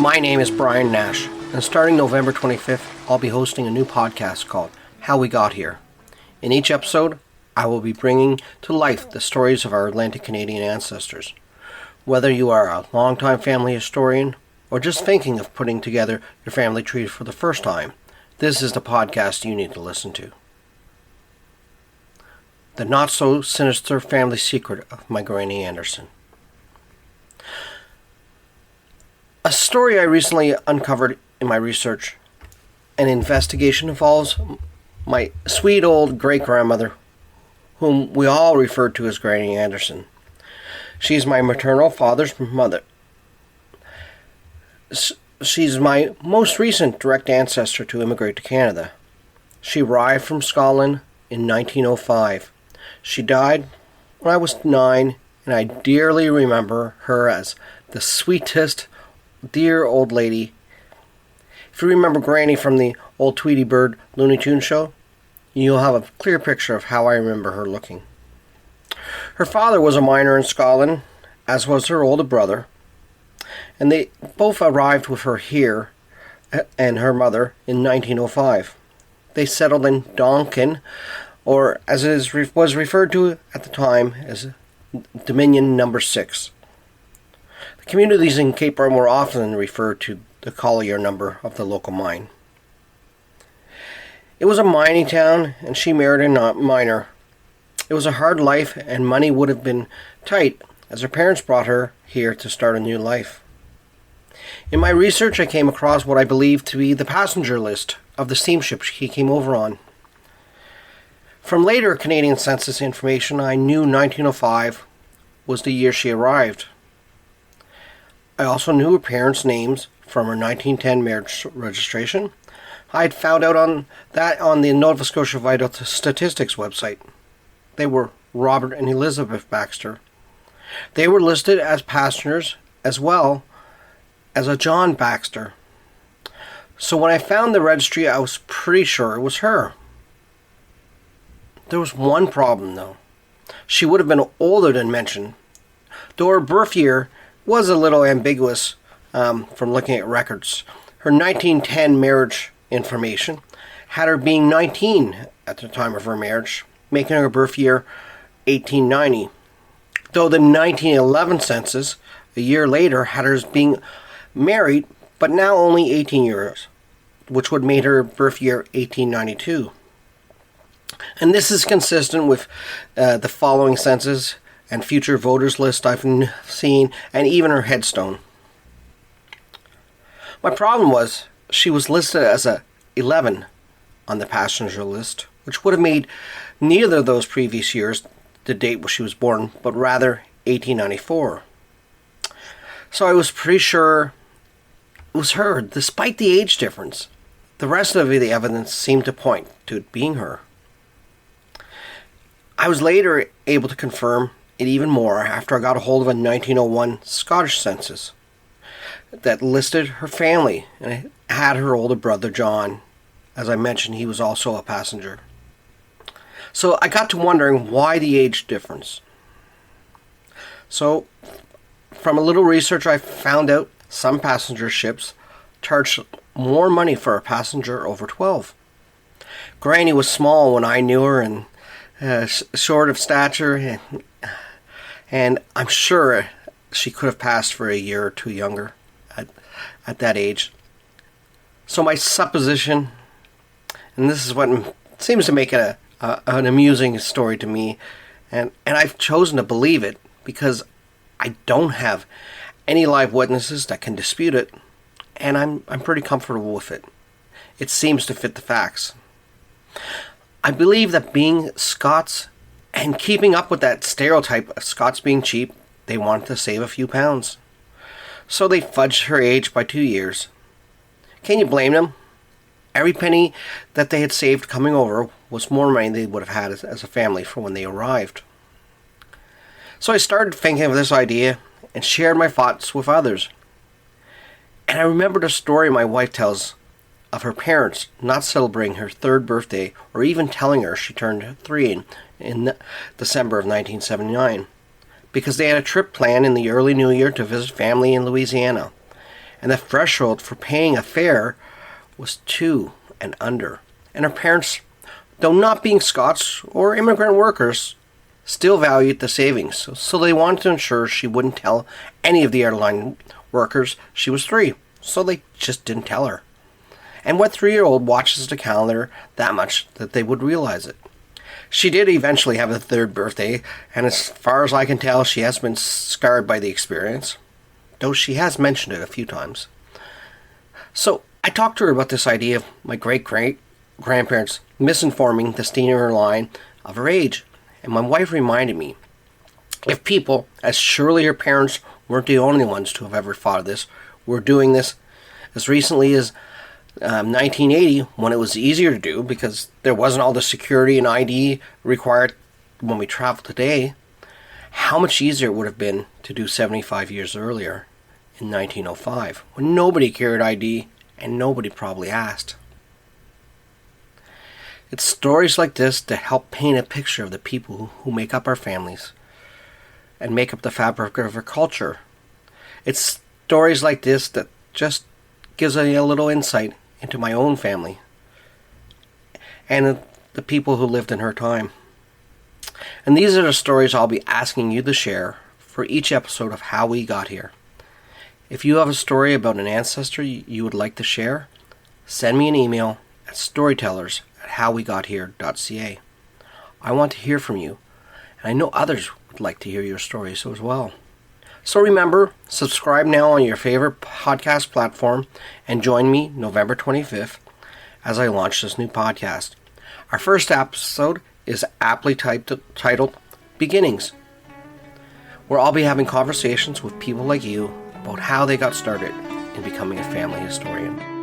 My name is Brian Nash, and starting November 25th, I'll be hosting a new podcast called How We Got Here. In each episode, I will be bringing to life the stories of our Atlantic Canadian ancestors. Whether you are a longtime family historian or just thinking of putting together your family tree for the first time, this is the podcast you need to listen to. The not-so-sinister family secret of my Granny Anderson. A story I recently uncovered in my research and investigation involves my sweet old great-grandmother, whom we all referred to as Granny Anderson. She's my maternal father's mother. She's my most recent direct ancestor to immigrate to Canada. She arrived from Scotland in 1905. She died when I was 9, and I dearly remember her as the sweetest, dear old lady. If you remember Granny from the old Tweety Bird Looney Tunes show, you'll have a clear picture of how I remember her looking. Her father was a miner in Scotland, as was her older brother, and they both arrived with her here and her mother in 1905. They settled in Donkin, or as it was referred to at the time as Dominion Number 6. The communities in Cape Breton were often referred to the collier number of the local mine. It was a mining town, and she married a miner. It was a hard life, and money would have been tight, as her parents brought her here to start a new life. In my research, I came across what I believe to be the passenger list of the steamship she came over on. From later Canadian census information, I knew 1905 was the year she arrived. I also knew her parents' names from her 1910 marriage registration. I had found out on the Nova Scotia Vital Statistics website. They were Robert and Elizabeth Baxter. They were listed as passengers as well as a John Baxter. So when I found the registry, I was pretty sure it was her. There was one problem, though. She would have been older than mentioned, though her birth year was a little ambiguous from looking at records. Her 1910 marriage information had her being 19 at the time of her marriage, making her birth year 1890. Though the 1911 census, a year later, had her being married, but now only 18 years, which would make her birth year 1892. And this is consistent with the following census and future voters list I've seen, and even her headstone. My problem was she was listed as a 11 on the passenger list, which would have made neither of those previous years the date when she was born, but rather 1894. So I was pretty sure it was her, despite the age difference. The rest of the evidence seemed to point to it being her. I was later able to confirm it even more after I got a hold of a 1901 Scottish census that listed her family and it had her older brother John. As I mentioned, he was also a passenger. So I got to wondering why the age difference. So from a little research, I found out some passenger ships charged more money for a passenger over 12. Granny was small when I knew her and short of stature, and I'm sure she could have passed for a year or two younger at that age. So my supposition, and this is what seems to make it an amusing story to me, and I've chosen to believe it because I don't have any live witnesses that can dispute it, and I'm pretty comfortable with it. It seems to fit the facts. I believe that being Scots and keeping up with that stereotype of Scots being cheap, they wanted to save a few pounds. So they fudged her age by 2 years. Can you blame them? Every penny that they had saved coming over was more money they would have had as a family for when they arrived. So I started thinking of this idea and shared my thoughts with others. And I remembered a story my wife tells of her parents not celebrating her 3rd birthday or even telling her she turned 3 in December of 1979 because they had a trip planned in the early new year to visit family in Louisiana. and the threshold for paying a fare was 2 and under. And her parents, though not being Scots or immigrant workers, still valued the savings, so they wanted to ensure she wouldn't tell any of the airline workers she was 3, so they just didn't tell her. And what 3-year-old watches the calendar that much that they would realize it? She did eventually have a 3rd birthday, and as far as I can tell, she has been scarred by the experience, though she has mentioned it a few times. So I talked to her about this idea of my great-great-grandparents misinforming the senior line of her age, and my wife reminded me, if people, as surely her parents weren't the only ones to have ever thought of this, were doing this as recently as 1980, when it was easier to do because there wasn't all the security and ID required when we travel today, how much easier it would have been to do 75 years earlier in 1905, when nobody carried ID and nobody probably asked. It's stories like this that help paint a picture of the people who make up our families and make up the fabric of our culture. It's stories like this that just gives a little insight into my own family and the people who lived in her time. And these are the stories I'll be asking you to share for each episode of How We Got Here. If you have a story about an ancestor you would like to share, send me an email at storytellers@howwegothere.ca. I want to hear from you, and I know others would like to hear your stories as well. So remember, subscribe now on your favorite podcast platform and join me November 25th as I launch this new podcast. Our first episode is aptly titled Beginnings, where I'll be having conversations with people like you about how they got started in becoming a family historian.